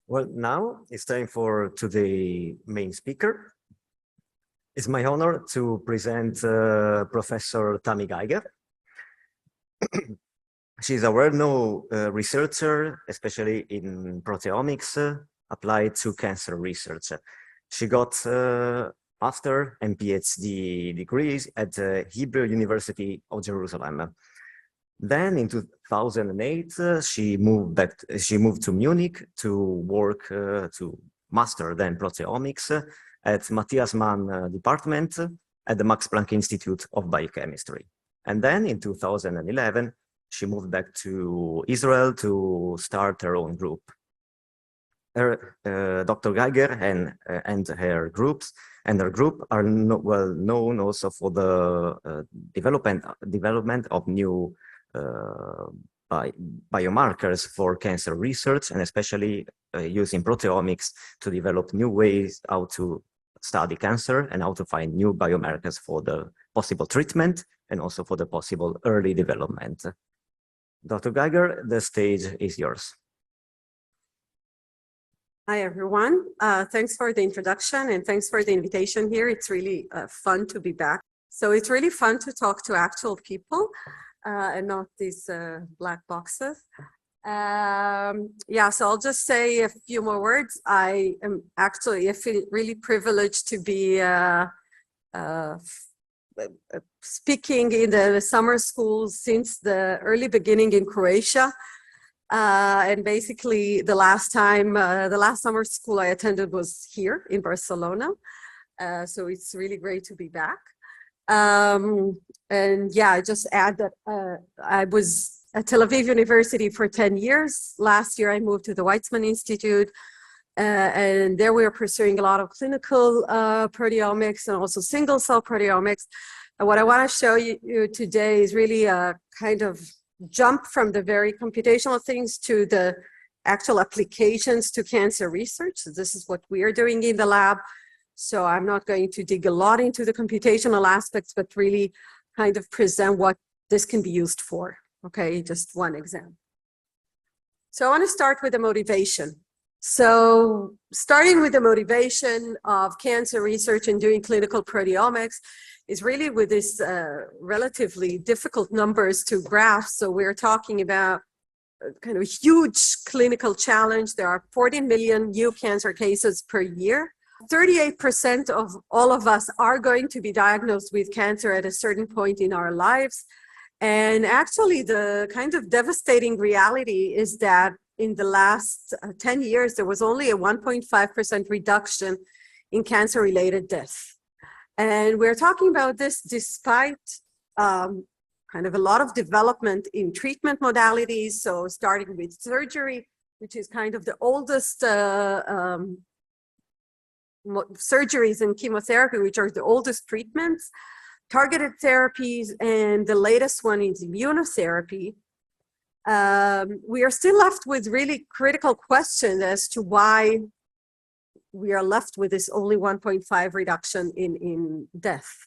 Well, now it's time for today's main speaker. It's my honor to present Professor Tami Geiger. She's a well-known researcher, especially in proteomics, applied to cancer research. She got master and PhD degrees at the Hebrew University of Jerusalem. Then in 2008, she moved to Munich to work to master then proteomics at Matthias Mann department at the Max Planck Institute of Biochemistry. And then in 2011, she moved back to Israel to start her own group. Dr. Geiger and her group are well known also for the development of new biomarkers for cancer research, and especially using proteomics to develop new ways how to study cancer and how to find new biomarkers for the possible treatment and also for the possible early development. Dr. Geiger, the stage is yours. Hi, everyone. Thanks for the introduction and thanks for the invitation here. It's really fun to be back. So it's really fun to talk to actual people and not these black boxes. Yeah, so I'll just say a few more words. I am actually feel really privileged to be speaking in the summer schools since the early beginning in Croatia. And basically the last summer school I attended was here in Barcelona. So it's really great to be back. And yeah, I just add that I was at Tel Aviv University for 10 years. Last year I moved to the Weizmann Institute. And there we are pursuing a lot of clinical proteomics and also single cell proteomics. And what I want to show you today is really a kind of jump from the very computational things to the actual applications to cancer research. So this is what we are doing in the lab. So I'm not going to dig a lot into the computational aspects, but really kind of present what this can be used for. Okay, just one example. So I want to start with the motivation. So starting with the motivation of cancer research and doing clinical proteomics is really with this relatively difficult numbers to graph. So we're talking about kind of a huge clinical challenge. There are 14 million new cancer cases per year. 38% of all of us are going to be diagnosed with cancer at a certain point in our lives. And actually the kind of devastating reality is that in the last 10 years, there was only a 1.5% reduction in cancer-related death. And we're talking about this despite kind of a lot of development in treatment modalities. So starting with surgery, which is kind of the oldest surgeries and chemotherapy, which are the oldest treatments, targeted therapies, and the latest one is immunotherapy. We are still left with really critical questions as to why we are left with this only 1.5 reduction in death.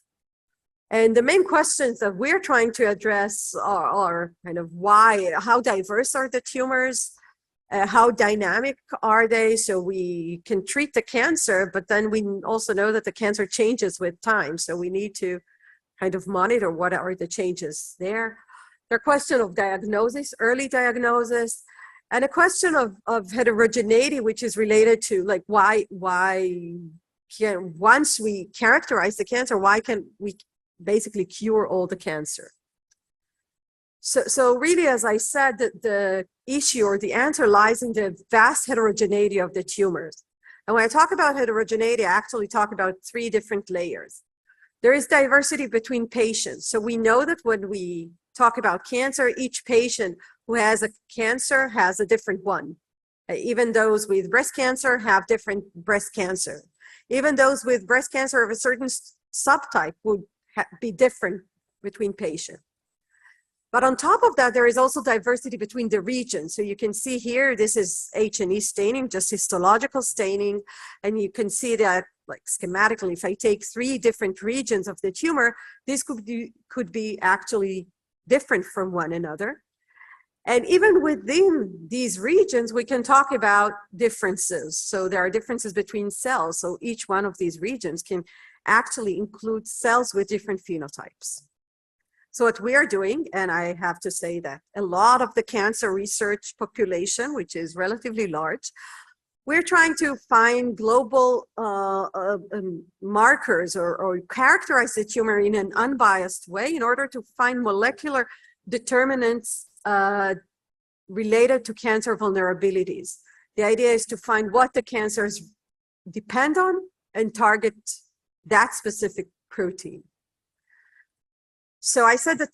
And the main questions that we're trying to address are kind of how diverse are the tumors? How dynamic are they? So we can treat the cancer, but then we also know that the cancer changes with time. So we need to kind of monitor what are the changes there. The question of diagnosis, early diagnosis, and a question of heterogeneity, which is related to like why once we characterize the cancer, why can we basically cure all the cancer? So really, as I said, the issue or the answer lies in the vast heterogeneity of the tumors. And when I talk about heterogeneity, I actually talk about 3 different layers. There is diversity between patients. So we know that when we talk about cancer, each patient who has a cancer has a different one. Even those with breast cancer have different breast cancer. Even those with breast cancer of a certain subtype would be different between patients. But on top of that, there is also diversity between the regions. So you can see here, this is H&E staining, just histological staining. And you can see that, like schematically, if I take 3 different regions of the tumor, this could be actually different from one another. And even within these regions, we can talk about differences. So there are differences between cells. So each one of these regions can actually include cells with different phenotypes. So what we are doing, and I have to say that a lot of the cancer research population, which is relatively large, we're trying to find global markers or characterize the tumor in an unbiased way in order to find molecular determinants related to cancer vulnerabilities. The idea is to find what the cancers depend on and target that specific protein. So I said that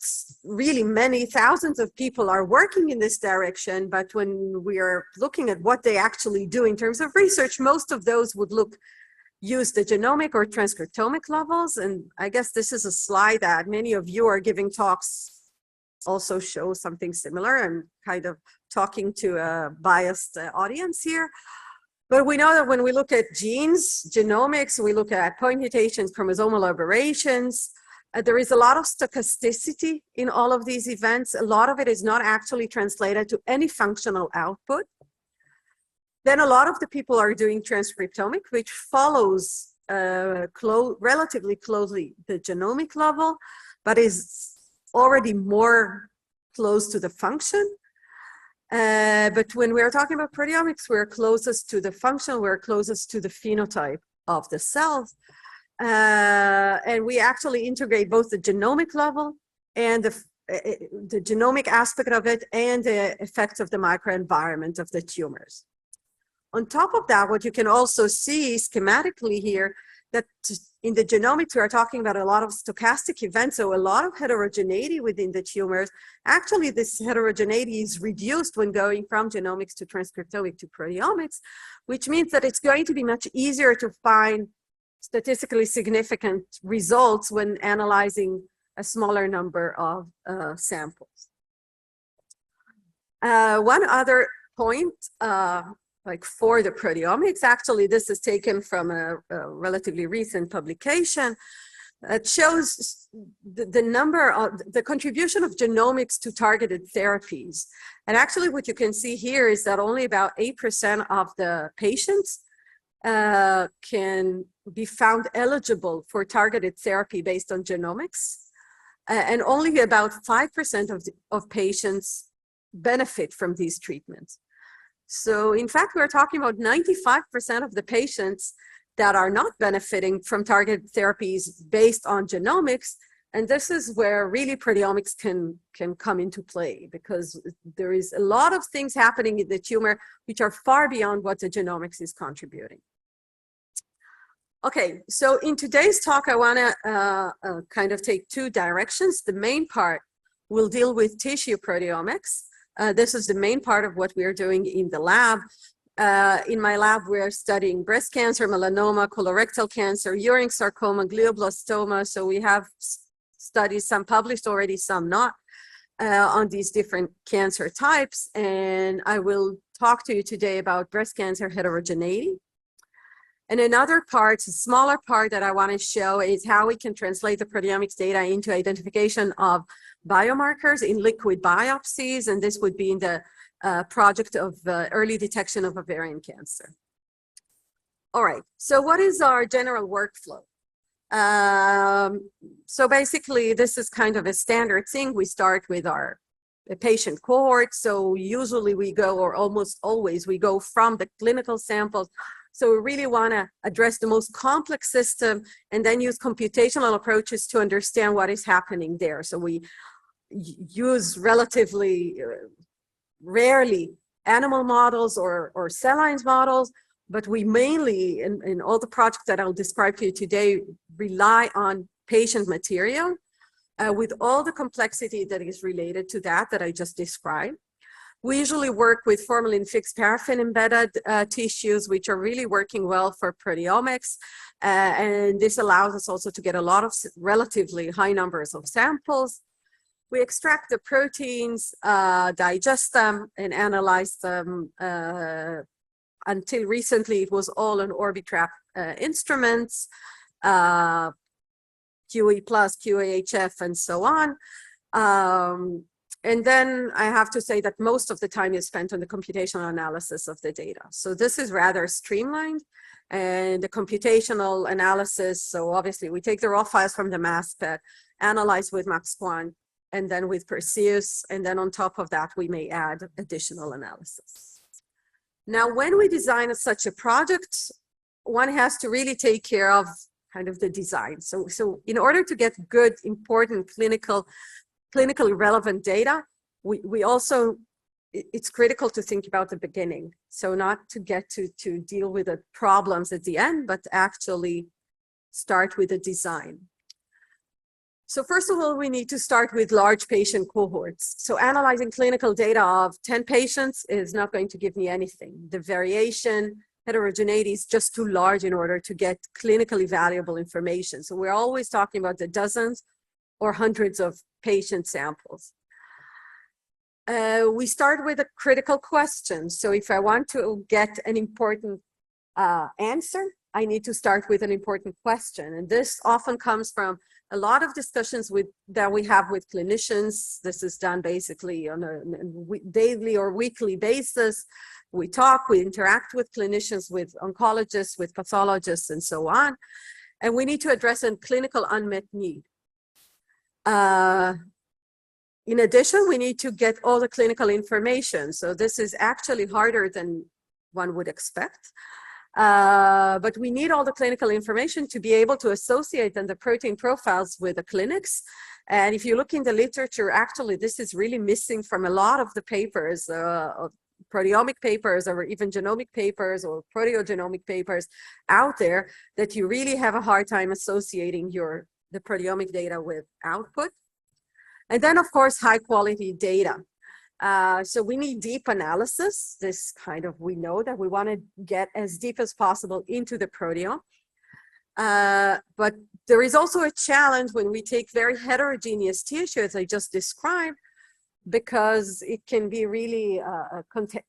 really many thousands of people are working in this direction, but when we are looking at what they actually do in terms of research, most of those would use the genomic or transcriptomic levels. And I guess this is a slide that many of you are giving talks also show something similar. I'm kind of talking to a biased audience here. But we know that when we look at genes, genomics, we look at point mutations, chromosomal aberrations, there is a lot of stochasticity in all of these events. A lot of it is not actually translated to any functional output. Then a lot of the people are doing transcriptomic, which follows relatively closely the genomic level, but is already more close to the function. But when we're talking about proteomics, we're closest to the function, we're closest to the phenotype of the cells. And we actually integrate both the genomic level and the genomic aspect of it and the effects of the microenvironment of the tumors. On top of that, what you can also see schematically here, that in the genomics, we are talking about a lot of stochastic events, so a lot of heterogeneity within the tumors. Actually, this heterogeneity is reduced when going from genomics to transcriptomic to proteomics, which means that it's going to be much easier to find statistically significant results when analyzing a smaller number of samples. One other point, like for the proteomics, actually this is taken from a relatively recent publication. It shows the contribution of genomics to targeted therapies. And actually what you can see here is that only about 8% of the patients can be found eligible for targeted therapy based on genomics. And only about 5% of patients benefit from these treatments. So in fact, we're talking about 95% of the patients that are not benefiting from targeted therapies based on genomics. And this is where really proteomics can come into play, because there is a lot of things happening in the tumor which are far beyond what the genomics is contributing. Okay, so in today's talk, I want to kind of take two directions. The main part will deal with tissue proteomics. This is the main part of what we're doing in the lab. In my lab, we're studying breast cancer, melanoma, colorectal cancer, Ewing sarcoma, glioblastoma. So we have studies, some published already, some not, on these different cancer types. And I will talk to you today about breast cancer heterogeneity. And another part, a smaller part that I want to show is how we can translate the proteomics data into identification of biomarkers in liquid biopsies. And this would be in the project of early detection of ovarian cancer. All right, so what is our general workflow? So basically, this is kind of a standard thing. We start with our patient cohort. So usually we go, or almost always, we go from the clinical samples. So we really want to address the most complex system and then use computational approaches to understand what is happening there. So we use relatively rarely animal models or cell lines models, but we mainly, in all the projects that I'll describe to you today, rely on patient material with all the complexity that is related to that I just described. We usually work with formalin-fixed paraffin-embedded tissues, which are really working well for proteomics. And this allows us also to get a lot of relatively high numbers of samples. We extract the proteins, digest them, and analyze them. Until recently, it was all on Orbitrap instruments, QE+, QAHF, and so on. And then I have to say that most of the time is spent on the computational analysis of the data. So this is rather streamlined, and the computational analysis, so obviously we take the raw files from the mass spec, analyze with MaxQuant, and then with Perseus, and then on top of that, we may add additional analysis. Now, when we design such a project, one has to really take care of kind of the design. So in order to get good, important clinically relevant data, we also, it's critical to think about the beginning. So not to get to deal with the problems at the end, but actually start with the design. So first of all, we need to start with large patient cohorts. So analyzing clinical data of 10 patients is not going to give me anything. The variation, heterogeneity is just too large in order to get clinically valuable information. So we're always talking about the dozens or hundreds of patient samples. We start with a critical question. So if I want to get an important answer, I need to start with an important question. And this often comes from a lot of discussions that we have with clinicians. This is done basically on a daily or weekly basis. We talk, we interact with clinicians, with oncologists, with pathologists, and so on. And we need to address a clinical unmet need. In addition, we need to get all the clinical information. So this is actually harder than one would expect. But we need all the clinical information to be able to associate then the protein profiles with the clinics. And if you look in the literature, actually, this is really missing from a lot of the papers, proteomic papers or even genomic papers or proteogenomic papers out there, that you really have a hard time associating the proteomic data with output. And then, of course, high quality data. So we need deep analysis. This kind of, we know that we want to get as deep as possible into the proteome. But there is also a challenge when we take very heterogeneous tissue, as I just described, because it can be really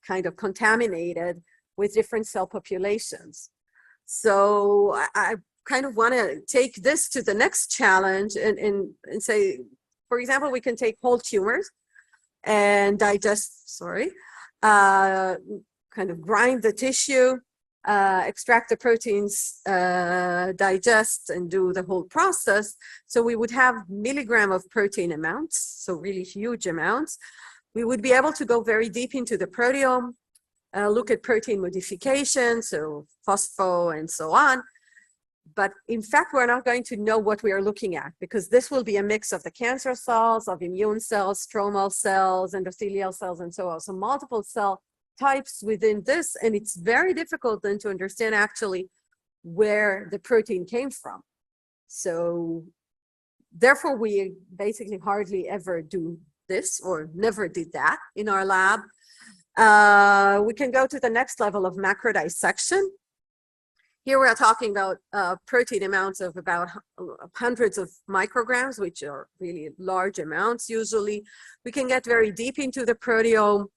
kind of contaminated with different cell populations. So I kind of want to take this to the next challenge and say, for example, we can take whole tumors and digest, kind of grind the tissue, extract the proteins, digest, and do the whole process. So we would have milligram of protein amounts, so really huge amounts. We would be able to go very deep into the proteome, look at protein modification, so phospho and so on. But in fact, we're not going to know what we are looking at, because this will be a mix of the cancer cells, of immune cells, stromal cells, endothelial cells, and so on. So multiple cell types within this, and it's very difficult then to understand actually where the protein came from. So therefore, we basically hardly ever do this, or never did that in our lab. We can go to the next level of macrodissection. Here we are talking about protein amounts of about hundreds of micrograms, which are really large amounts usually. We can get very deep into the proteome,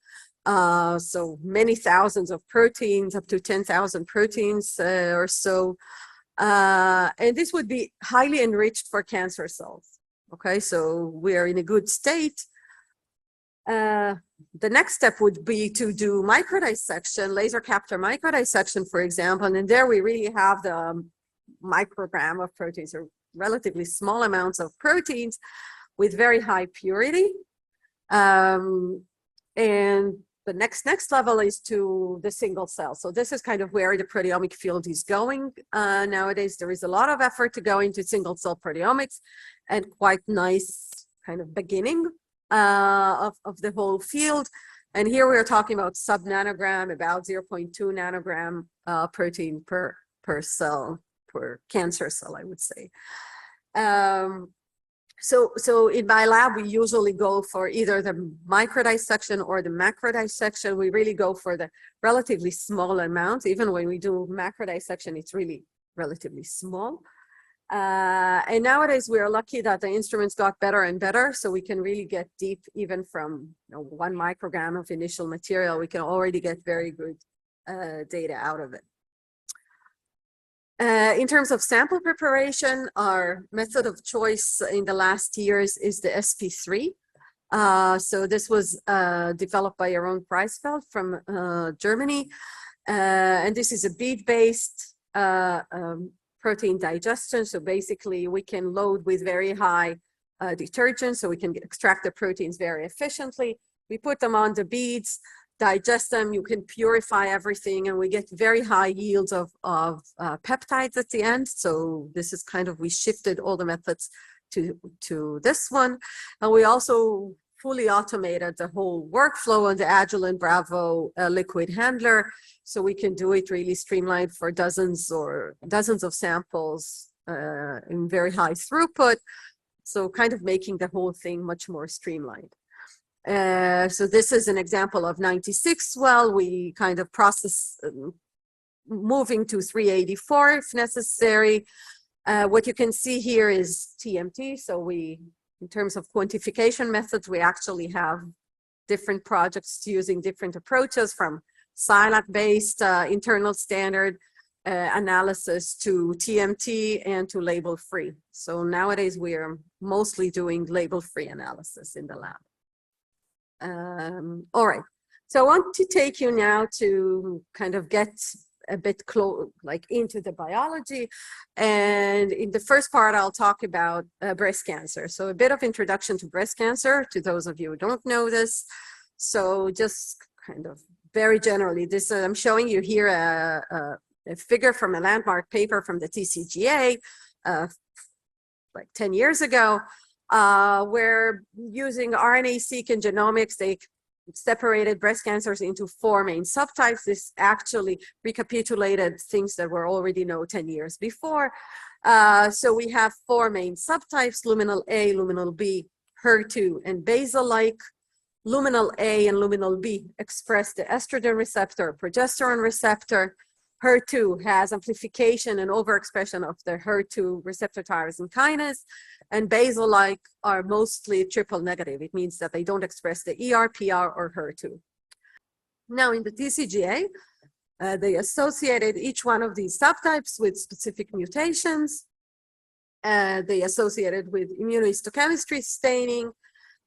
so many thousands of proteins, up to 10,000 proteins or so. And this would be highly enriched for cancer cells. Okay, so we are in a good state. The next step would be to do microdissection, laser capture microdissection, for example, and there we really have the microgram of proteins, or relatively small amounts of proteins with very high purity. And the next level is to the single cell. So this is kind of where the proteomic field is going nowadays. There is a lot of effort to go into single cell proteomics, and quite nice kind of beginning of the whole field. And here we are talking about sub-nanogram, about 0.2 nanogram protein per cell, per cancer cell, I would say. So in my lab, we usually go for either the microdissection or the macrodissection. We really go for the relatively small amounts. Even when we do macrodissection, it's really relatively small. And nowadays we are lucky that the instruments got better and better, so we can really get deep. Even from 1 microgram of initial material, we can already get very good data out of it. In terms of sample preparation, our method of choice in the last years is the SP3 So this was developed by Yaron Preisfeld from Germany. And this is a bead-based protein digestion. So basically we can load with very high detergent, so we can extract the proteins very efficiently. We put them on the beads, digest them, you can purify everything, and we get very high yields of peptides at the end. So this is kind of, we shifted all the methods to this one. And we also fully automated the whole workflow on the Agilent Bravo liquid handler. So we can do it really streamlined for dozens of samples in very high throughput. So kind of making the whole thing much more streamlined. So this is an example of 96 well. We kind of process moving to 384 if necessary. What you can see here is TMT. So we, in terms of quantification methods, we actually have different projects using different approaches, from SILAC-based internal standard analysis to TMT and to label-free. So nowadays we are mostly doing label-free analysis in the lab. All right, so I want to take you now to kind of get a bit into the biology. And in the first part, I'll talk about breast cancer. So a bit of introduction to breast cancer to those of you who don't know this. So just kind of very generally, this I'm showing you here a figure from a landmark paper from the TCGA like 10 years ago, where using RNA-seq and genomics, they separated breast cancers into 4 main subtypes. This actually recapitulated things that were already known 10 years before. So we have 4 main subtypes: luminal A, luminal B, HER2, and basal-like. Luminal A and luminal B express the estrogen receptor, progesterone receptor. HER2 has amplification and overexpression of the HER2 receptor tyrosine kinase, and basal-like are mostly triple negative. It means that they don't express the ER, PR, or HER2. Now in the TCGA, they associated each one of these subtypes with specific mutations. They associated with immunohistochemistry staining,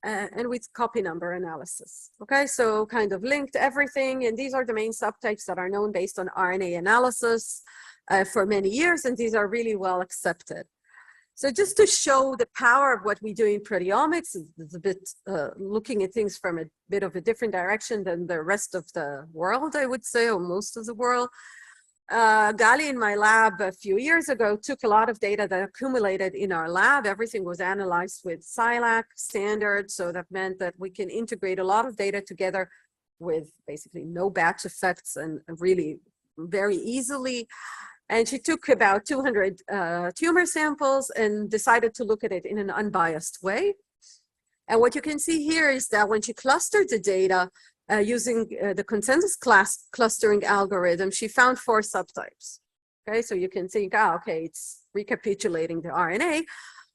and with copy number analysis. Okay, so kind of linked everything, and these are the main subtypes that are known based on RNA analysis for many years, and these are really well accepted. So just to show the power of what we do in proteomics, it's a bit looking at things from a bit of a different direction than the rest of the world, I would say, or most of the world. Gali in my lab a few years ago took a lot of data that accumulated in our lab. Everything was analyzed with SILAC standard, so that meant that we can integrate a lot of data together with basically no batch effects and really very easily. And she took about 200 tumor samples and decided to look at it in an unbiased way. And what you can see here is that when she clustered the data, using the consensus class clustering algorithm, she found 4 subtypes. Okay, so you can think, okay, it's recapitulating the RNA.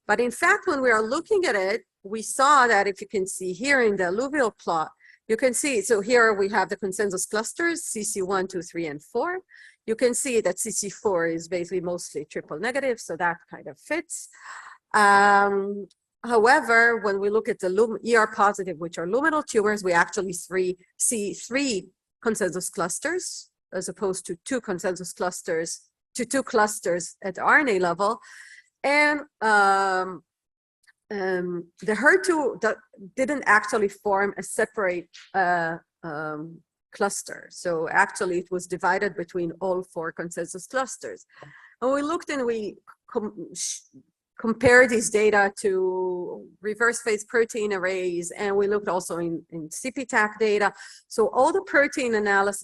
But in fact, when we are looking at it, we saw that, if you can see here in the alluvial plot, you can see, so here we have the consensus clusters, CC1, 2, 3, and 4. You can see that CC4 is basically mostly triple negative, so that kind of fits. However, when we look at the ER positive, which are luminal tumors, we actually see 3 consensus clusters, as opposed to 2 consensus clusters, to 2 clusters at RNA level. And the HER2 didn't actually form a separate cluster. So actually it was divided between all 4 consensus clusters. And we looked and we compare these data to reverse phase protein arrays, and we looked also in CPTAC data. So all the protein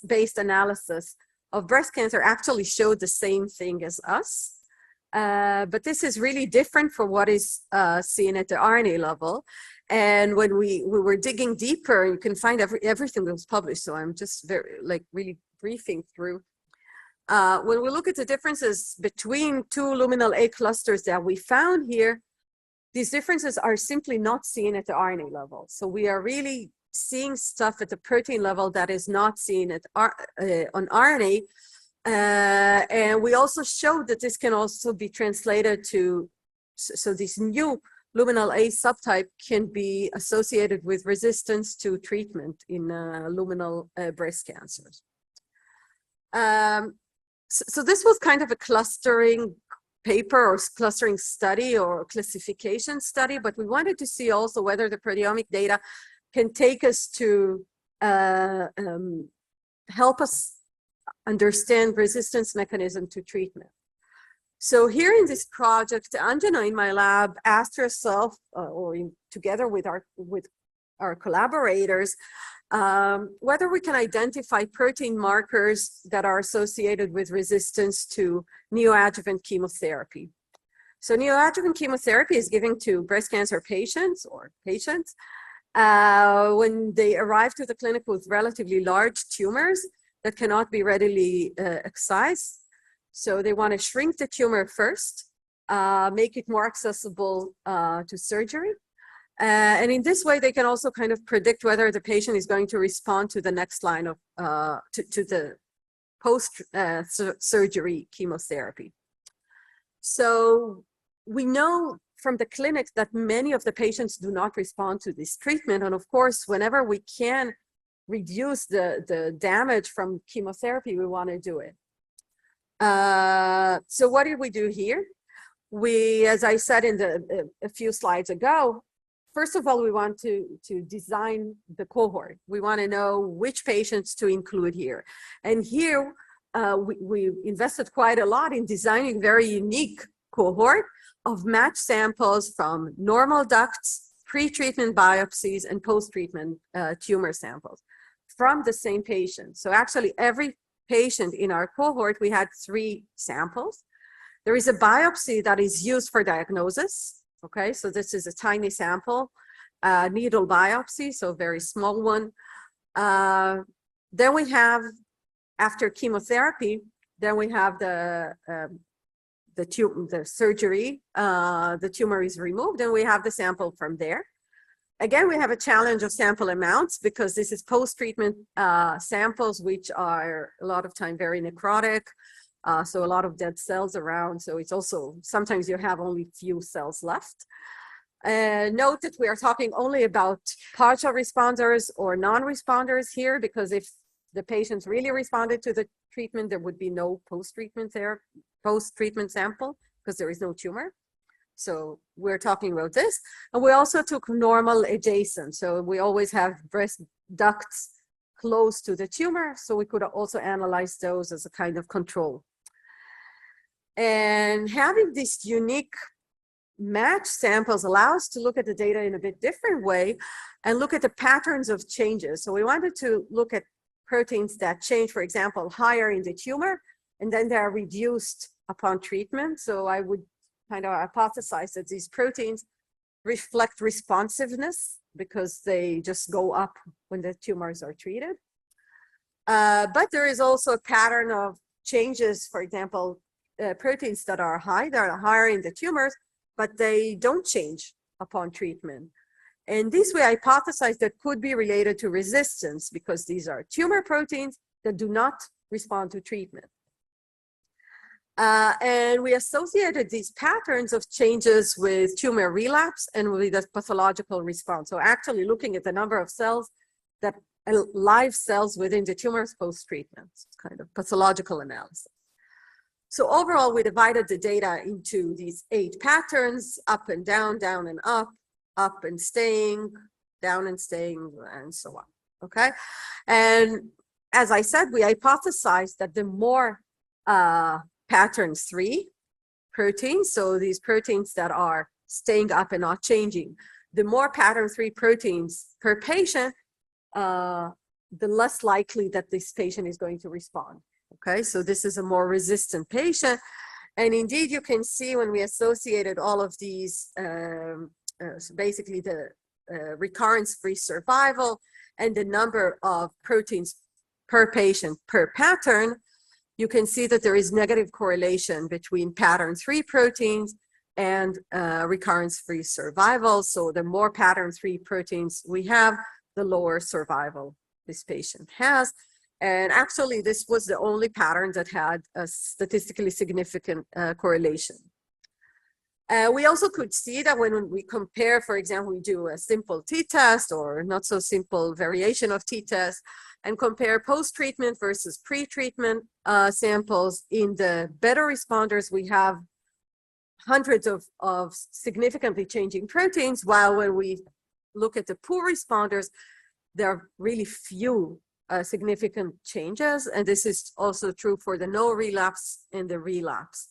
based analysis of breast cancer actually showed the same thing as us. But this is really different from what is seen at the RNA level. And when we were digging deeper, you can find everything that was published. So I'm just really briefing through. When we look at the differences between 2 luminal A clusters that we found here, these differences are simply not seen at the RNA level. So we are really seeing stuff at the protein level that is not seen at on RNA. And we also showed that this can also be translated to, so these new luminal A subtype can be associated with resistance to treatment in luminal breast cancers. So this was kind of a clustering paper or clustering study or classification study, but we wanted to see also whether the proteomic data can take us to help us understand resistance mechanism to treatment. So here in this project, Anjana in my lab asked herself, together with our collaborators, whether we can identify protein markers that are associated with resistance to neoadjuvant chemotherapy. So neoadjuvant chemotherapy is given to breast cancer patients when they arrive to the clinic with relatively large tumors that cannot be readily excised. So they want to shrink the tumor first, make it more accessible to surgery. And in this way, they can also kind of predict whether the patient is going to respond to the next line of, to the post-surgery chemotherapy. So we know from the clinic that many of the patients do not respond to this treatment. And of course, whenever we can reduce the damage from chemotherapy, we want to do it. So what did we do here? We, as I said in a few slides ago, first of all, we want to design the cohort. We want to know which patients to include here. And here, we invested quite a lot in designing a very unique cohort of matched samples from normal ducts, pre-treatment biopsies, and post-treatment tumor samples from the same patient. So actually, every patient in our cohort, we had 3 samples. There is a biopsy that is used for diagnosis. Okay, so this is a tiny sample, needle biopsy, so very small one. Then we have, after chemotherapy, then we have the surgery, the tumor is removed, and we have the sample from there. Again, we have a challenge of sample amounts because this is post-treatment samples, which are a lot of time very necrotic. So a lot of dead cells around. So it's also, sometimes you have only few cells left. Note that we are talking only about partial responders or non-responders here, because if the patients really responded to the treatment, there would be no post-treatment sample because there is no tumor. So we're talking about this. And we also took normal adjacent. So we always have breast ducts close to the tumor. So we could also analyze those as a kind of control. And having these unique matched samples allows us to look at the data in a bit different way and look at the patterns of changes. So we wanted to look at proteins that change, for example, higher in the tumor, and then they are reduced upon treatment. So I would kind of hypothesize that these proteins reflect responsiveness because they just go up when the tumors are treated. But there is also a pattern of changes, for example, proteins that are higher in the tumors, but they don't change upon treatment. And this we hypothesize that could be related to resistance because these are tumor proteins that do not respond to treatment. And we associated these patterns of changes with tumor relapse and with a pathological response. So actually looking at the number of cells that live cells within the tumors post-treatment, kind of pathological analysis. So overall, we divided the data into these 8 patterns, up and down and up and staying, down and staying, and so on, okay? And as I said, we hypothesized that the more pattern 3 proteins, so these proteins that are staying up and not changing, the more pattern 3 proteins per patient, the less likely that this patient is going to respond. Okay, so this is a more resistant patient. And indeed, you can see when we associated all of these, so basically the recurrence-free survival and the number of proteins per patient per pattern, you can see that there is negative correlation between pattern 3 proteins and recurrence-free survival. So the more pattern 3 proteins we have, the lower survival this patient has. And actually, this was the only pattern that had a statistically significant correlation. We also could see that when we compare, for example, we do a simple t-test or not so simple variation of t-test and compare post-treatment versus pre-treatment samples. In the better responders, we have hundreds of significantly changing proteins, while when we look at the poor responders, there are really few significant changes. And this is also true for the no relapse and the relapse.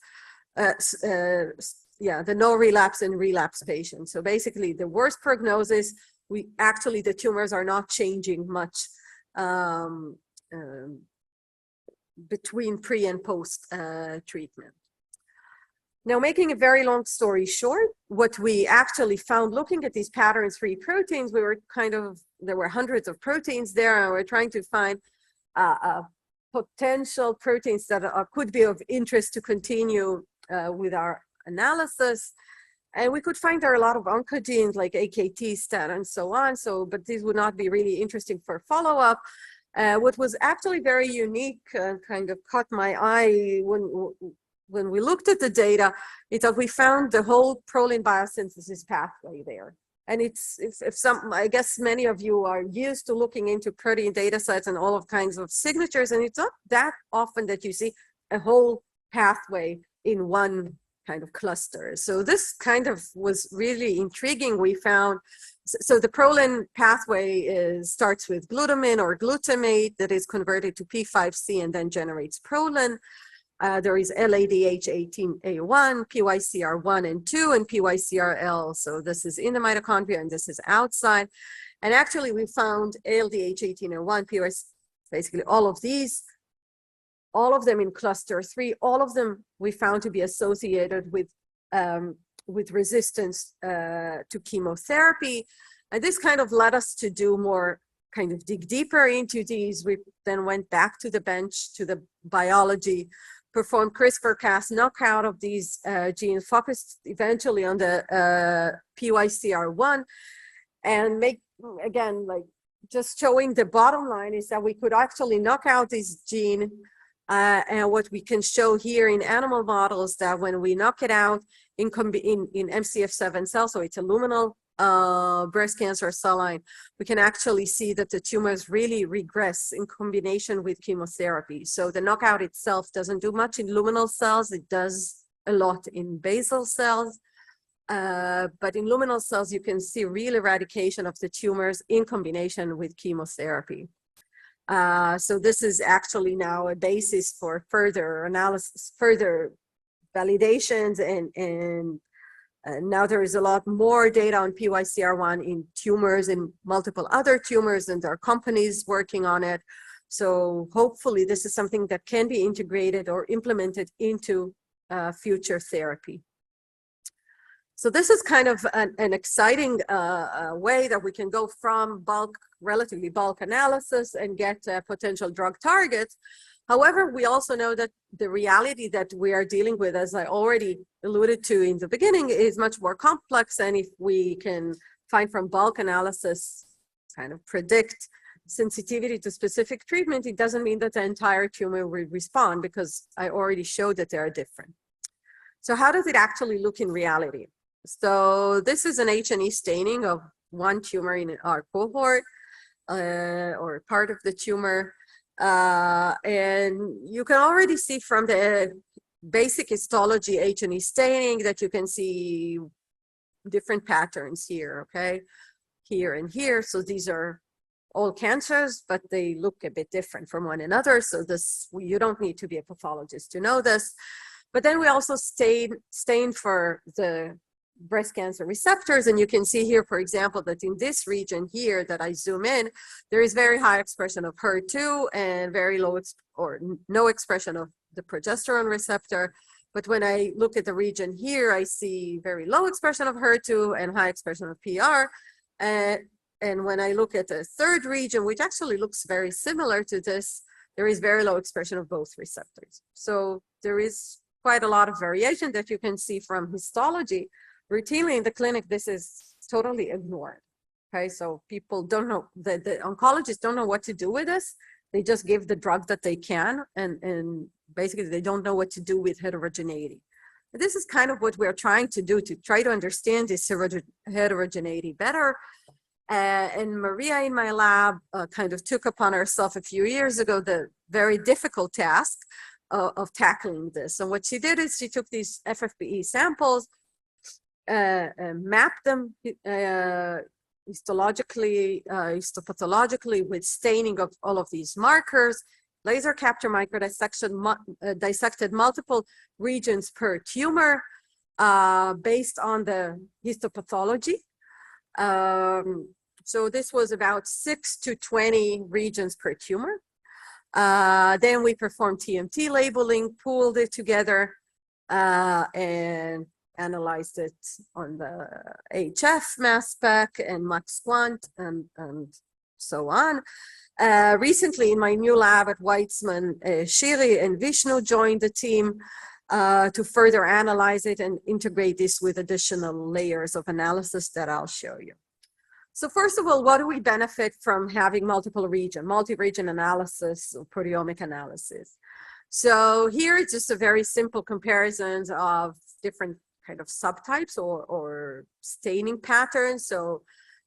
The no relapse and relapse patients. So basically the worst prognosis, the tumors are not changing much between pre and post treatment. Now, making a very long story short, what we actually found looking at these pattern-free proteins, there were hundreds of proteins there, and we're trying to find potential proteins that could be of interest to continue with our analysis. And we could find there are a lot of oncogenes like AKT, STAT, and so on. But these would not be really interesting for follow-up. What was actually very unique, kind of caught my eye when we looked at the data, is that we found the whole proline biosynthesis pathway there. And I guess many of you are used to looking into protein data sets and all of kinds of signatures, and it's not that often that you see a whole pathway in one kind of cluster. So this kind of was really intriguing. We found, so the proline pathway starts with glutamine or glutamate that is converted to P5C and then generates proline. There is LADH18A1, PYCR1 and 2, and PYCRL. So this is in the mitochondria and this is outside. And actually we found LDH18A1, basically all of these, all of them in cluster 3, all of them we found to be associated with resistance to chemotherapy. And this kind of led us to do more, kind of dig deeper into these. We then went back to the bench, to the biology, performed CRISPR-Cas knockout of these genes, focused eventually on the PYCR1, and again, like just showing the bottom line is that we could actually knock out this gene. And what we can show here in animal models, that when we knock it out in MCF7 cells, so it's a luminal breast cancer cell line, we can actually see that the tumors really regress in combination with chemotherapy. So the knockout itself doesn't do much in luminal cells. It does a lot in basal cells. But in luminal cells, you can see real eradication of the tumors in combination with chemotherapy. So this is actually now a basis for further analysis, further validations, and now there is a lot more data on PYCR1 in tumors and multiple other tumors, and there are companies working on it. So hopefully this is something that can be integrated or implemented into future therapy. So this is kind of an exciting way that we can go from relatively bulk analysis and get potential drug targets. However, we also know that the reality that we are dealing with, as I already alluded to in the beginning, is much more complex. And if we can find from bulk analysis, kind of predict sensitivity to specific treatment, it doesn't mean that the entire tumor will respond, because I already showed that they are different. So how does it actually look in reality? So this is an H&E staining of one tumor in our cohort, or part of the tumor. And you can already see from the basic histology H&E staining that you can see different patterns here, okay? Here and here. So these are all cancers, but they look a bit different from one another. So you don't need to be a pathologist to know this. But then we also stain for the breast cancer receptors, and you can see here, for example, that in this region here that I zoom in, there is very high expression of HER2 and very low or no expression of the progesterone receptor. But when I look at the region here, I see very low expression of HER2 and high expression of PR. And when I look at the third region, which actually looks very similar to this, there is very low expression of both receptors. So there is quite a lot of variation that you can see from histology. Routinely in the clinic, this is totally ignored. Okay, so people don't know, the oncologists don't know what to do with this. They just give the drug that they can, and basically they don't know what to do with heterogeneity. This is kind of what we're trying to do, to try to understand this heterogeneity better. And Maria in my lab kind of took upon herself a few years ago the very difficult task of tackling this. And what she did is she took these FFPE samples, mapped them histologically, histopathologically with staining of all of these markers, laser capture microdissection, dissected multiple regions per tumor based on the histopathology. So this was about 6 to 20 regions per tumor. Then we performed TMT labeling, pooled it together, and analyzed it on the HF mass spec and max quant and so on. Recently in my new lab at Weizmann, Shiri and Vishnu joined the team to further analyze it and integrate this with additional layers of analysis that I'll show you. So first of all, what do we benefit from having multi-region analysis, or proteomic analysis? So here it's just a very simple comparison of different kind of subtypes or staining patterns. So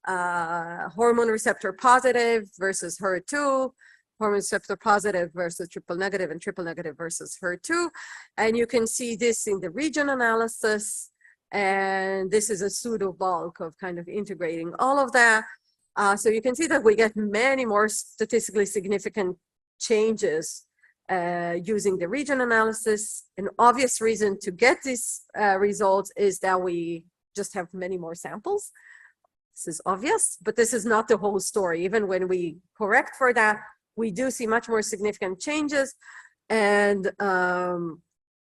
hormone receptor positive versus HER2, hormone receptor positive versus triple negative, and triple negative versus HER2. And you can see this in the region analysis. And this is a pseudo bulk of kind of integrating all of that. So you can see that we get many more statistically significant changes using the region analysis. An obvious reason to get these results is that we just have many more samples. This is obvious, but this is not the whole story. Even when we correct for that, we do see much more significant changes. And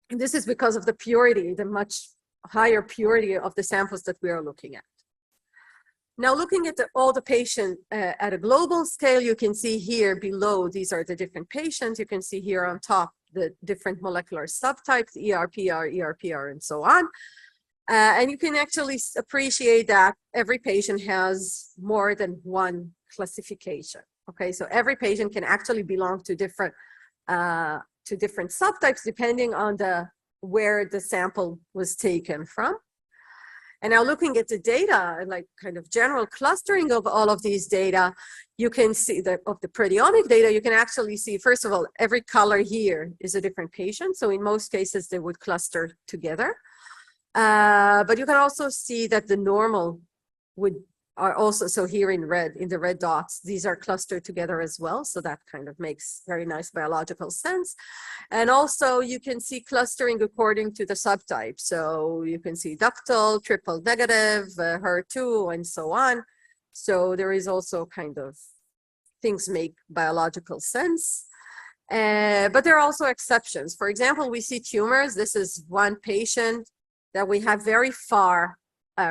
this is because of the purity, the much higher purity of the samples that we are looking at. Now, looking at all the patients at a global scale, you can see here below, these are the different patients. You can see here on top the different molecular subtypes, ERPR, ERPR, and so on. And you can actually appreciate that every patient has more than one classification. Okay, so every patient can actually belong to different subtypes depending on where the sample was taken from. And now looking at the data, like kind of general clustering of all of these data, you can see that of the proteomic data, you can actually see, first of all, every color here is a different patient. So in most cases, they would cluster together. But you can also see that the normal are also, so here in red, in the red dots, these are clustered together as well. So that kind of makes very nice biological sense. And also you can see clustering according to the subtype. So you can see ductal, triple negative, HER2, and so on. So there is also kind of things make biological sense. But there are also exceptions. For example, we see tumors. This is one patient that we have very far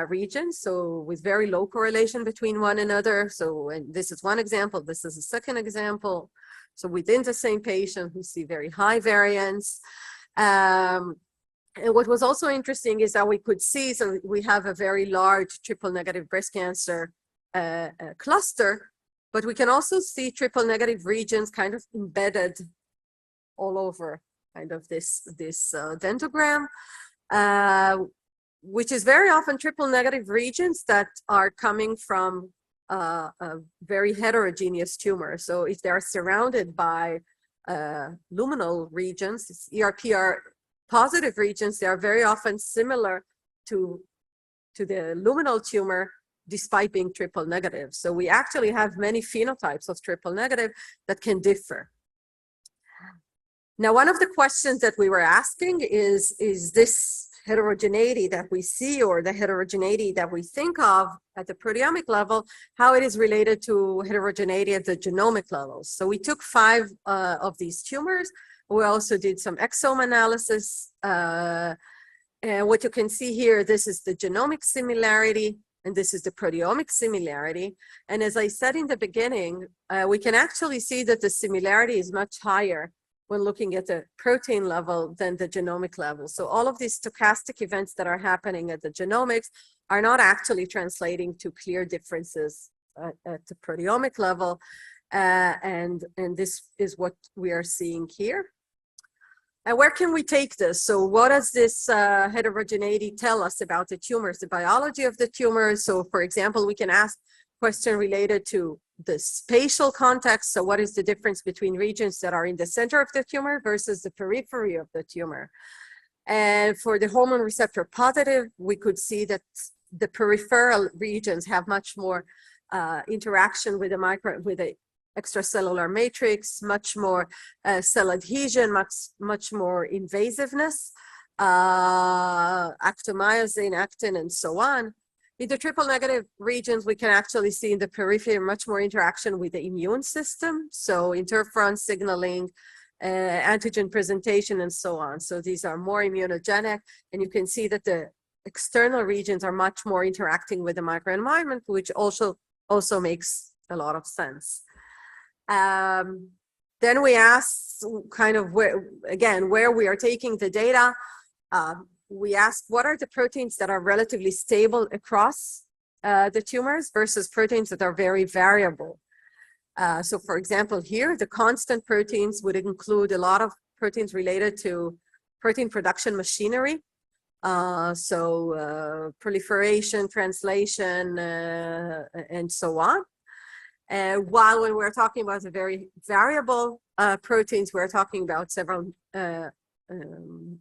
regions, so with very low correlation between one another. So, and this is one example, this is a second example. So within the same patient, we see very high variance. And what was also interesting is that we could see, so we have a very large triple negative breast cancer cluster, but we can also see triple negative regions kind of embedded all over kind of this dendrogram. Which is very often triple negative regions that are coming from a very heterogeneous tumor. So if they are surrounded by luminal regions, it's ERPR positive regions, they are very often similar to the luminal tumor despite being triple negative. So we actually have many phenotypes of triple negative that can differ. Now, one of the questions that we were asking is this heterogeneity that we see, or the heterogeneity that we think of at the proteomic level, how it is related to heterogeneity at the genomic levels. So we took 5 of these tumors. We also did some exome analysis. And what you can see here, this is the genomic similarity, and this is the proteomic similarity. And as I said in the beginning, we can actually see that the similarity is much higher when looking at the protein level than the genomic level. So all of these stochastic events that are happening at the genomics are not actually translating to clear differences at the proteomic level. And this is what we are seeing here. And where can we take this? So what does this heterogeneity tell us about the tumors, the biology of the tumor? So for example, we can ask question related to the spatial context. So what is the difference between regions that are in the center of the tumor versus the periphery of the tumor? And for the hormone receptor positive, we could see that the peripheral regions have much more interaction with the extracellular matrix, much more cell adhesion, much more invasiveness, actomyosin, actin, and so on. In the triple negative regions, we can actually see in the periphery much more interaction with the immune system, so interferon signaling, antigen presentation, and so on. So these are more immunogenic, and you can see that the external regions are much more interacting with the microenvironment, which also makes a lot of sense. Then we ask kind of where we are taking the data. We ask what are the proteins that are relatively stable across the tumors versus proteins that are very variable. So for example, here, the constant proteins would include a lot of proteins related to protein production machinery. Proliferation, translation, and so on. While when we're talking about the very variable proteins, we're talking about several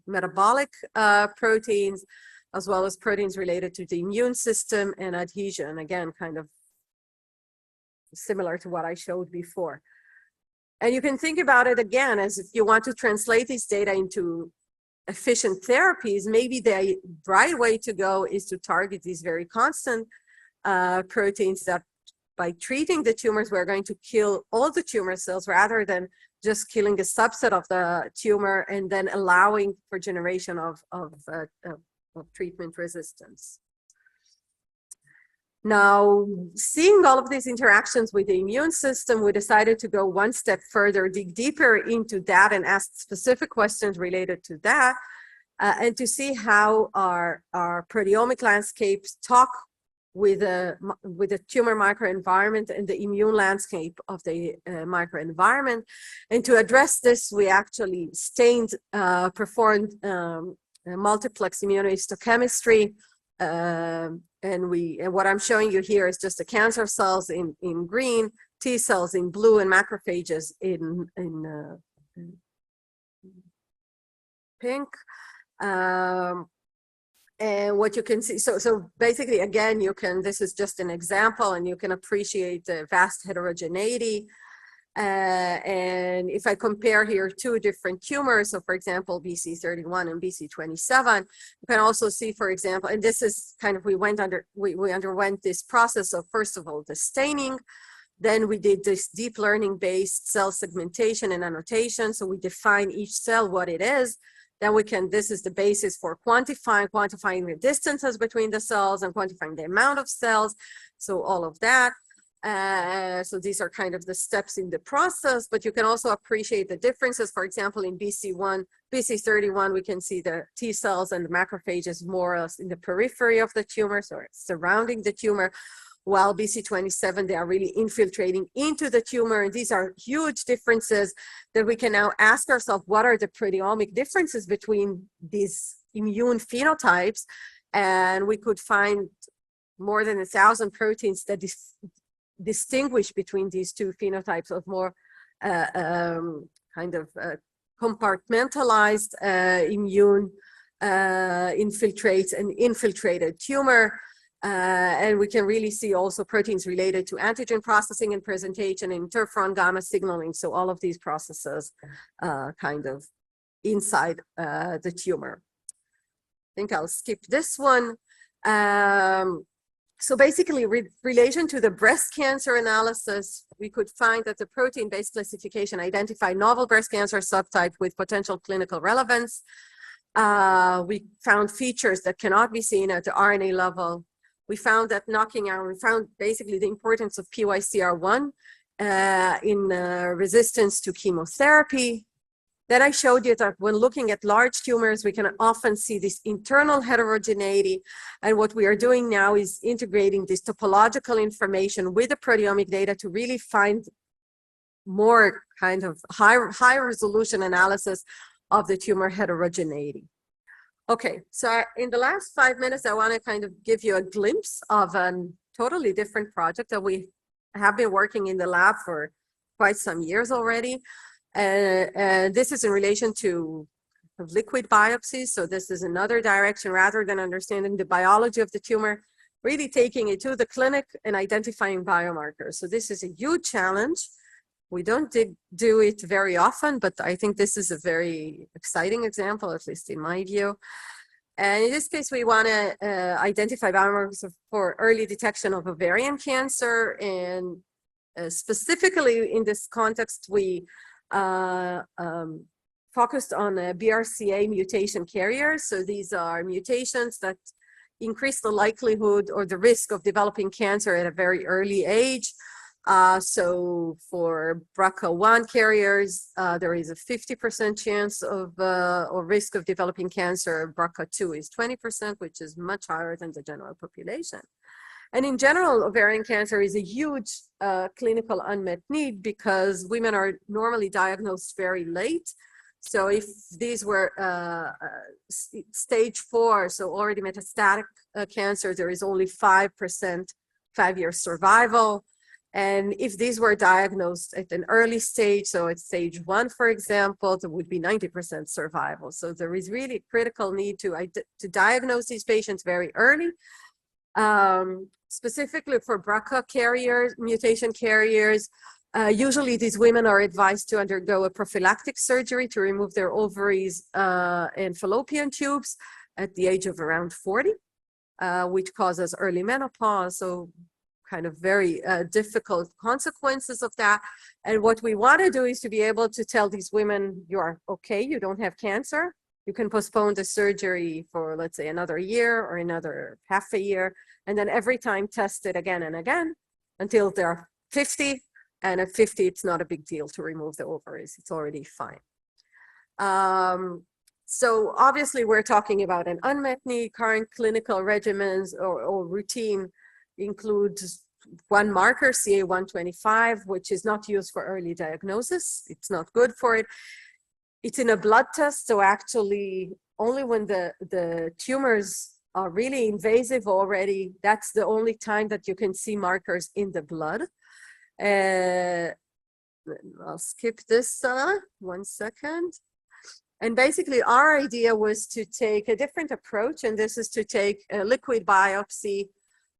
metabolic proteins, as well as proteins related to the immune system and adhesion. Again, kind of similar to what I showed before. And you can think about it again as if you want to translate these data into efficient therapies, maybe the right way to go is to target these very constant proteins that by treating the tumors, we're going to kill all the tumor cells rather than just killing a subset of the tumor and then allowing for generation of treatment resistance. Now, seeing all of these interactions with the immune system, we decided to go one step further, dig deeper into that and ask specific questions related to that, and to see how our proteomic landscapes talk with the tumor microenvironment and the immune landscape of the microenvironment. And to address this, we actually performed multiplex immunohistochemistry. And what I'm showing you here is just the cancer cells in green, T cells in blue, and macrophages in pink. And what you can see, so basically, again, this is just an example, and you can appreciate the vast heterogeneity. And if I compare here two different tumors, so for example, BC31 and BC27, you can also see, for example, and this is kind of, we underwent this process of, first of all, the staining. Then we did this deep learning based cell segmentation and annotation. So we define each cell what it is. Then this is the basis for quantifying the distances between the cells and quantifying the amount of cells. So all of that. So these are kind of the steps in the process, but you can also appreciate the differences. For example, in BC31, we can see the T cells and the macrophages more or less in the periphery of the tumor, so surrounding the tumor, while BC27, they are really infiltrating into the tumor. And these are huge differences that we can now ask ourselves, what are the proteomic differences between these immune phenotypes? And we could find more than 1,000 proteins that distinguish between these two phenotypes of more compartmentalized immune infiltrates and infiltrated tumor. And we can really see also proteins related to antigen processing and presentation, interferon gamma signaling. So all of these processes kind of inside the tumor. I think I'll skip this one. So basically, relation to the breast cancer analysis, we could find that the protein-based classification identified novel breast cancer subtype with potential clinical relevance. We found features that cannot be seen at the RNA level. We found that we found basically the importance of PYCR1 in resistance to chemotherapy. Then I showed you that when looking at large tumors, we can often see this internal heterogeneity. And what we are doing now is integrating this topological information with the proteomic data to really find more kind of high resolution analysis of the tumor heterogeneity. Okay, so in the last 5 minutes, I want to kind of give you a glimpse of a totally different project that we have been working in the lab for quite some years already. And this is in relation to liquid biopsies. So this is another direction, rather than understanding the biology of the tumor, really taking it to the clinic and identifying biomarkers. So this is a huge challenge. We don't do it very often, but I think this is a very exciting example, at least in my view. And in this case, we want to identify biomarkers for early detection of ovarian cancer. And specifically in this context, we focused on BRCA mutation carriers. So these are mutations that increase the likelihood or the risk of developing cancer at a very early age. So for BRCA1 carriers, there is a 50% chance of or risk of developing cancer. BRCA2 is 20%, which is much higher than the general population. And in general, ovarian cancer is a huge clinical unmet need because women are normally diagnosed very late. So if these were stage 4, so already metastatic cancer, there is only 5% 5-year survival. And if these were diagnosed at an early stage, so at stage 1, for example, there would be 90% survival. So there is really critical need to diagnose these patients very early. Specifically for BRCA carriers, mutation carriers, usually these women are advised to undergo a prophylactic surgery to remove their ovaries and fallopian tubes at the age of around 40, which causes early menopause. So kind of very difficult consequences of that. And what we want to do is to be able to tell these women, you are okay, you don't have cancer. You can postpone the surgery for, let's say, another year or another half a year. And then every time test it again and again until they're 50. And at 50, it's not a big deal to remove the ovaries. It's already fine. So obviously, we're talking about an unmet need. Current clinical regimens or routine includes one marker, CA125, which is not used for early diagnosis. It's not good for it. It's in a blood test, so actually only when the tumors are really invasive already, that's the only time that you can see markers in the blood. I'll skip this 1 second. And basically our idea was to take a different approach, and this is to take a liquid biopsy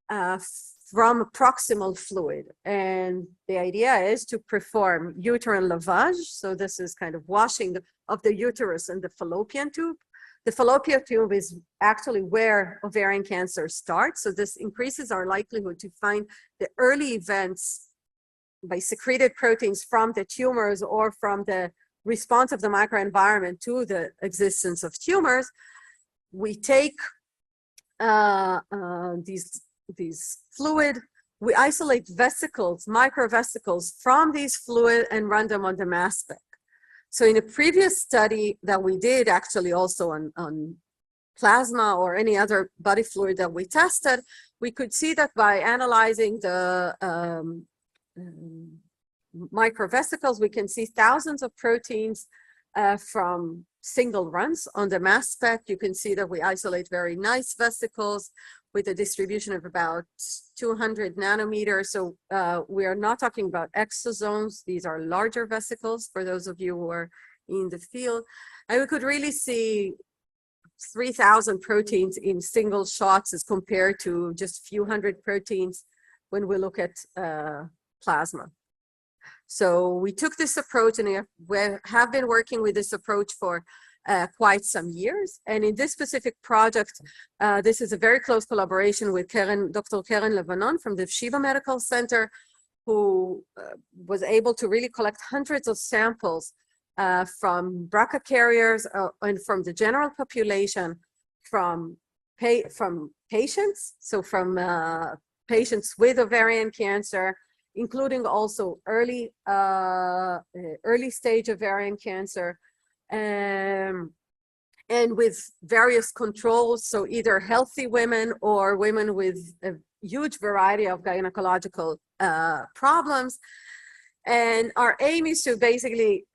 from proximal fluid. And the idea is to perform uterine lavage. So this is kind of washing of the uterus and the fallopian tube. The fallopian tube is actually where ovarian cancer starts. So this increases our likelihood to find the early events by secreted proteins from the tumors or from the response of the microenvironment to the existence of tumors. We take these fluid, we isolate vesicles, microvesicles from these fluid and run them on the mass spec. So in a previous study that we did, actually also on plasma or any other body fluid that we tested, we could see that by analyzing the microvesicles, we can see thousands of proteins from single runs on the mass spec. You can see that we isolate very nice vesicles with a distribution of about 200 nanometers. So we are not talking about exosomes. These are larger vesicles for those of you who are in the field. And we could really see 3,000 proteins in single shots as compared to just a few hundred proteins when we look at plasma. So we took this approach, and we have been working with this approach for quite some years. And in this specific project, this is a very close collaboration with Dr. Karen Levanon from the Shiva Medical Center, who was able to really collect hundreds of samples from BRCA carriers and from the general population, from patients, so from patients with ovarian cancer, including also early stage ovarian cancer, and with various controls, so either healthy women or women with a huge variety of gynecological problems. And our aim is to basically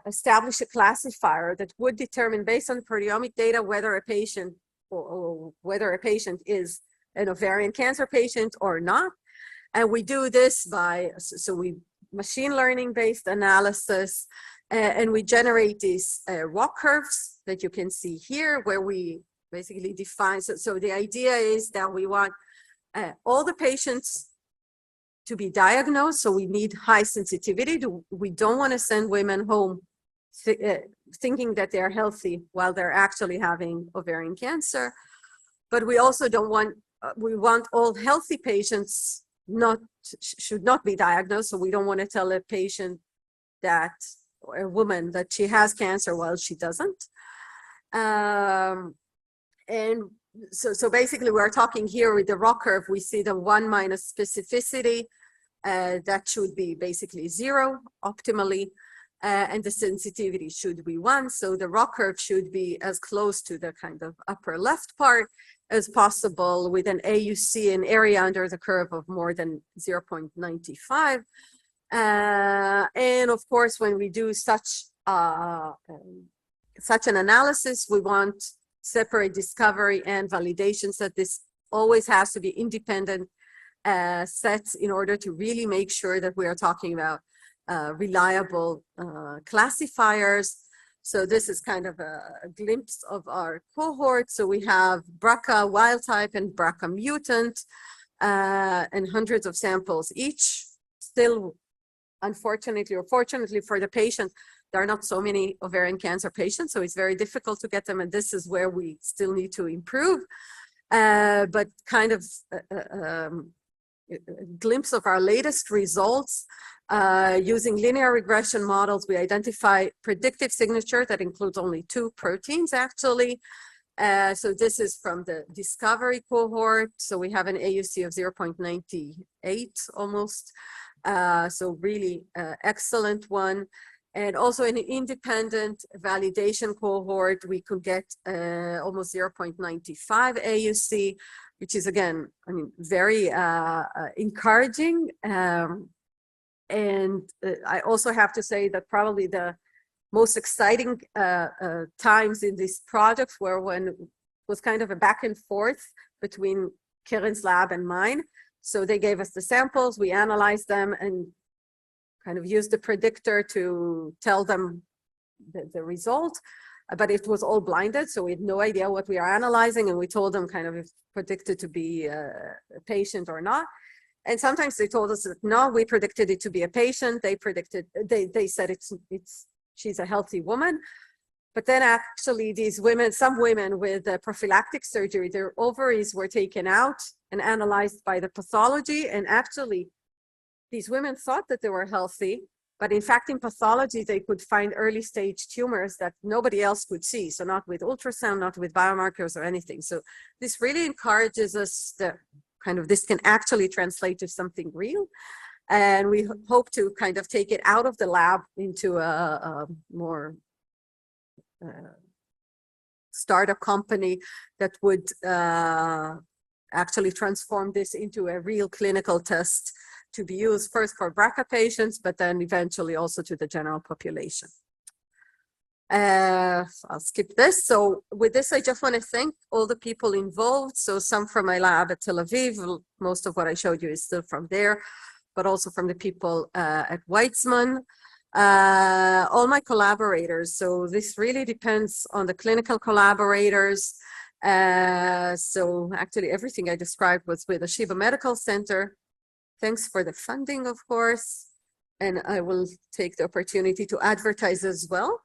establish a classifier that would determine, based on proteomic data, whether a patient or whether a patient is an ovarian cancer patient or not. And we do this by, so we machine learning based analysis, and we generate these ROC curves that you can see here, where we basically define. So the idea is that we want all the patients to be diagnosed. So we need high sensitivity. We don't want to send women home thinking that they're healthy while they're actually having ovarian cancer. But we also don't want, we want all healthy patients should not be diagnosed. So we don't want to tell a patient that, or a woman, that she has cancer while she doesn't. And so basically we're talking here with the ROC curve, we see the 1 minus specificity, that should be basically 0 optimally, and the sensitivity should be 1. So the ROC curve should be as close to the kind of upper left part as possible, with an AUC, an area under the curve, of more than 0.95. And of course, when we do such an analysis, we want separate discovery and validations, that this always has to be independent sets in order to really make sure that we are talking about reliable classifiers. So this is kind of a glimpse of our cohort. So we have BRCA wild type and BRCA mutant, and hundreds of samples each. Still, unfortunately or fortunately for the patient, there are not so many ovarian cancer patients, so it's very difficult to get them, and this is where we still need to improve. But kind of a glimpse of our latest results. Using linear regression models, we identify predictive signature that includes only 2 proteins, actually. So this is from the discovery cohort. So we have an AUC of 0.98 almost. So really excellent one. And also in an independent validation cohort, we could get almost 0.95 AUC, which is, again, I mean, very encouraging. And I also have to say that probably the most exciting times in this project were when it was kind of a back and forth between Karen's lab and mine. So they gave us the samples, we analyzed them, and kind of used the predictor to tell them the result. But it was all blinded, so we had no idea what we are analyzing, and we told them kind of if predicted to be a patient or not. And sometimes they told us that no, we predicted it to be a patient. They said she's a healthy woman. But then actually these women, some women with prophylactic surgery, their ovaries were taken out and analyzed by the pathology. And actually these women thought that they were healthy, but in fact in pathology they could find early stage tumors that nobody else could see. So not with ultrasound, not with biomarkers or anything. So this really encourages us that kind of this can actually translate to something real. And we hope to kind of take it out of the lab into a more startup company that would actually transform this into a real clinical test to be used first for BRCA patients, but then eventually also to the general population. I'll skip this. So with this, I just want to thank all the people involved. So some from my lab at Tel Aviv, most of what I showed you is still from there, but also from the people at Weizmann. All my collaborators. So this really depends on the clinical collaborators. So actually everything I described was with the Shiva Medical Center. Thanks for the funding, of course. And I will take the opportunity to advertise as well.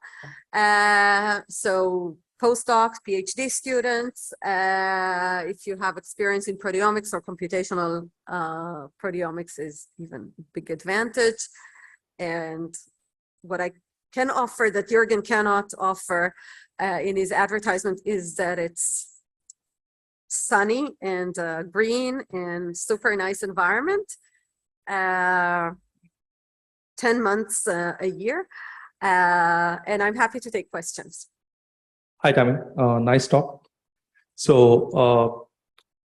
So postdocs, PhD students, if you have experience in proteomics or computational proteomics is even a big advantage. And what I can offer that Jürgen cannot offer in his advertisement is that it's sunny and green and super nice environment. 10 months a year, and I'm happy to take questions. Hi, Tami. Nice talk. So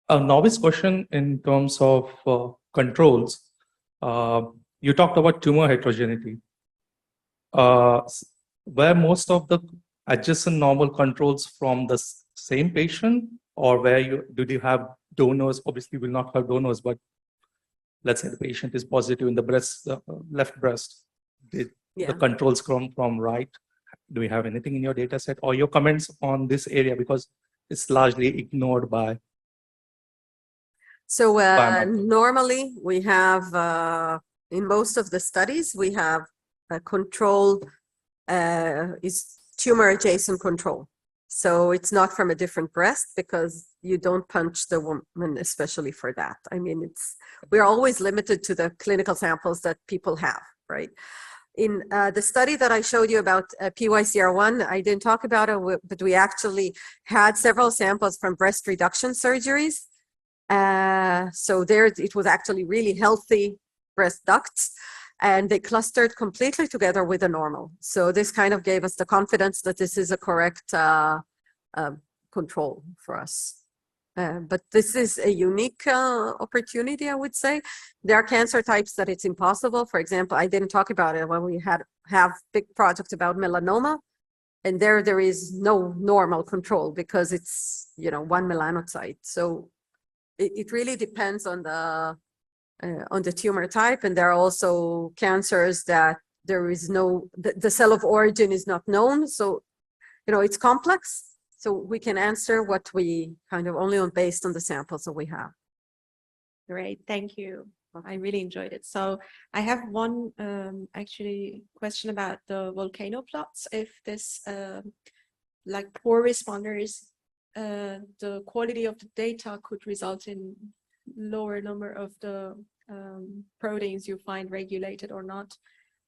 a novice question in terms of controls. you talked about tumor heterogeneity. Were most of the adjacent normal controls from the same patient, or did you have donors? Obviously, you will not have donors, but let's say the patient is positive in the breast, left breast. Did the controls come from right? Do you have anything in your data set or your comments on this area, because it's largely ignored by? So normally we have, in most of the studies, we have a control is tumor adjacent control. So it's not from a different breast, because you don't punch the woman especially for that. I mean, we're always limited to the clinical samples that people have, right? In the study that I showed you about PYCR1, I didn't talk about it, but we actually had several samples from breast reduction surgeries. So there it was actually really healthy breast ducts, and they clustered completely together with a normal. So this kind of gave us the confidence that this is a correct control for us. But this is a unique opportunity, I would say. There are cancer types that it's impossible. For example, I didn't talk about it when we have big projects about melanoma, and there is no normal control because it's, you know, one melanocyte. So it really depends on the tumor type, and there are also cancers that there is no, the cell of origin is not known. So, you know, it's complex. So we can answer what we kind of only based on the samples that we have. Great, thank you. I really enjoyed it. So I have one actually question about the volcano plots. If this like poor responders, the quality of the data could result in lower number of the proteins you find regulated or not.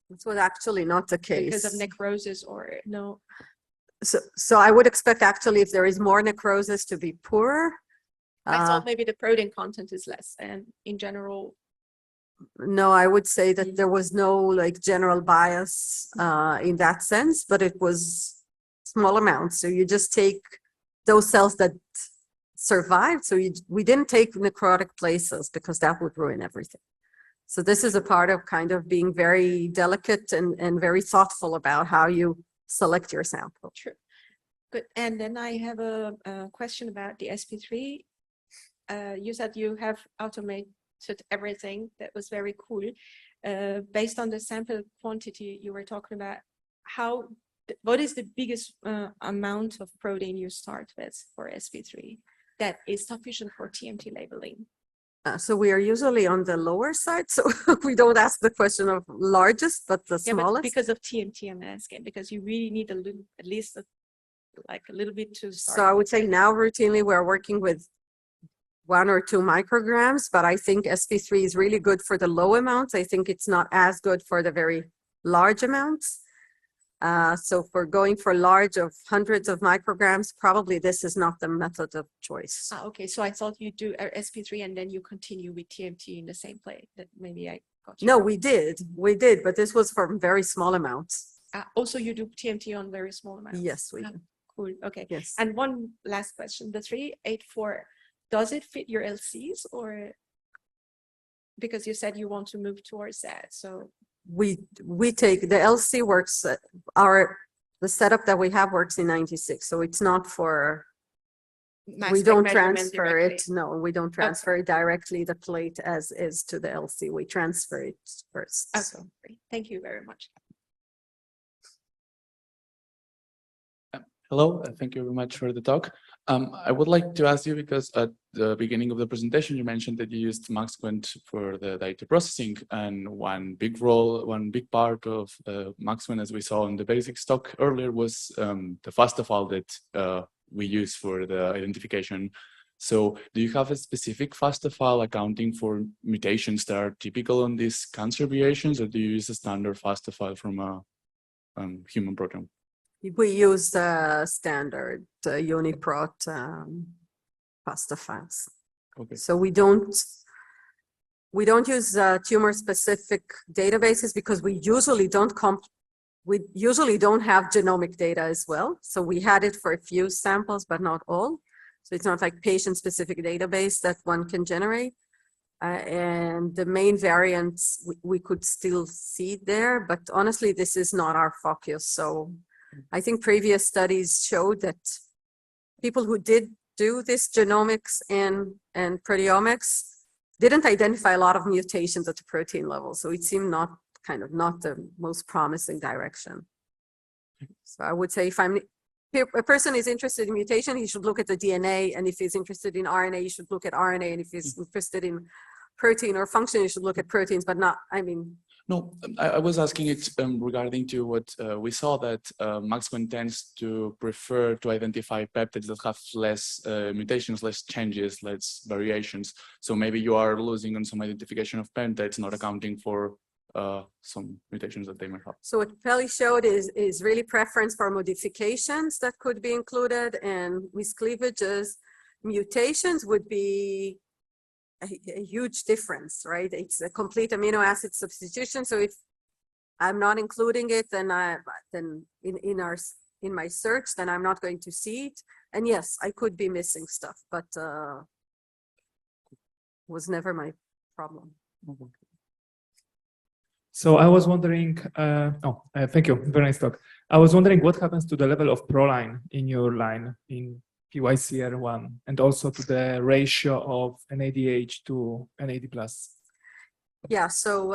This was actually not the case. Because of necrosis or no? So I would expect actually if there is more necrosis to be poorer. I thought maybe the protein content is less, and in general. No, I would say that there was no like general bias in that sense, but it was small amounts. So you just take those cells that survived. So we didn't take necrotic places because that would ruin everything. So this is a part of kind of being very delicate and very thoughtful about how you select your sample. True. Good. And then I have a question about the SP3. You said you have automated everything. That was very cool. Based on the sample quantity you were talking about, what is the biggest amount of protein you start with for SP3 that is sufficient for TMT labeling? So we are usually on the lower side, so we don't ask the question of largest, but the smallest. But because of TMT, I'm asking, because you really need a little, at least like a little bit to start. So I would say now routinely we're working with 1 or 2 micrograms, but I think SP3 is really good for the low amounts. I think it's not as good for the very large amounts. So for going for large of hundreds of micrograms, probably this is not the method of choice. Okay, so I thought you do SP3 and then you continue with TMT in the same play. That maybe I got you. No, we did, but this was for very small amounts. Also, you do TMT on very small amounts. Yes, we do. Cool. Okay. Yes. And one last question: the 384, does it fit your LCs, or because you said you want to move towards that? So we take the LC works. The setup that we have works in 96, so it's not for. We don't transfer it. No, we don't transfer it directly the plate as is to the LC. We transfer it first. Okay, so. Great. Thank you very much. Hello, thank you very much for the talk. I would like to ask you, because at the beginning of the presentation, you mentioned that you used MaxQuant for the data processing, and one big part of MaxQuant, as we saw in the basics talk earlier, was the FASTA file that we use for the identification. So do you have a specific FASTA file accounting for mutations that are typical on these cancer variations, or do you use a standard FASTA file from a human proteome? We use the standard UniProt FASTA files. Okay. So we don't use tumor-specific databases because we usually don't have genomic data as well. So we had it for a few samples, but not all. So it's not like patient-specific database that one can generate. And the main variants we could still see there, but honestly, this is not our focus. So I think previous studies showed that people who did do this genomics and proteomics didn't identify a lot of mutations at the protein level. So it seemed not the most promising direction. So I would say if a person is interested in mutation, he should look at the DNA. And if he's interested in RNA, you should look at RNA. And if he's interested in protein or function, you should look at proteins, but not, No, I was asking it regarding to what we saw that Maxwell tends to prefer to identify peptides that have less mutations, less changes, less variations. So maybe you are losing on some identification of peptides, not accounting for some mutations that they may have. So what Peli showed is really preference for modifications that could be included, and with cleavages, mutations would be a huge difference, right? It's a complete amino acid substitution. So if I'm not including it, then in my search, then I'm not going to see it. And yes, I could be missing stuff, but was never my problem. So I was wondering, thank you, very nice talk. I was wondering what happens to the level of proline in your line in PYCR1 and also to the ratio of NADH to NAD+. Yeah, so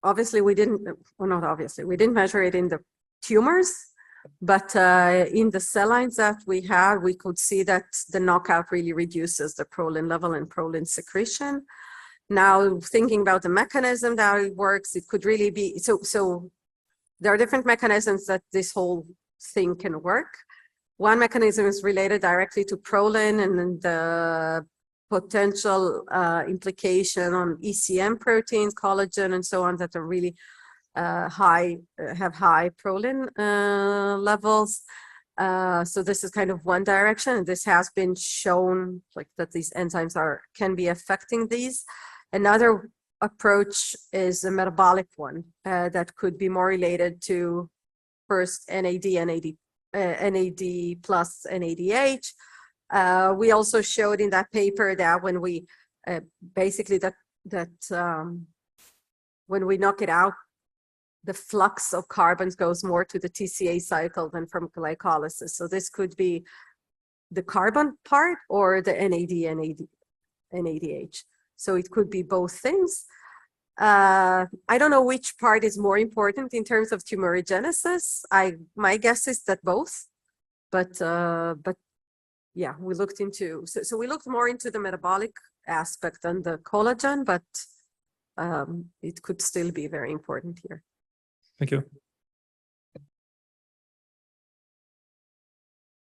obviously we didn't measure it in the tumors, but in the cell lines that we had, we could see that the knockout really reduces the proline level and proline secretion. Now, thinking about the mechanism that it works, it could really be, so there are different mechanisms that this whole thing can work. One mechanism is related directly to proline and then the potential implication on ECM proteins, collagen, and so on that are really have high proline levels. So this is kind of one direction, and this has been shown like that these enzymes can be affecting these. Another approach is a metabolic one that could be more related to first NAD plus NADH. We also showed in that paper that when we when we knock it out, the flux of carbons goes more to the TCA cycle than from glycolysis. So this could be the carbon part or the NADH. So it could be both things. I don't know which part is more important in terms of tumorigenesis. My guess is that both, but yeah, we looked into, so we looked more into the metabolic aspect than the collagen, but it could still be very important here. Thank you.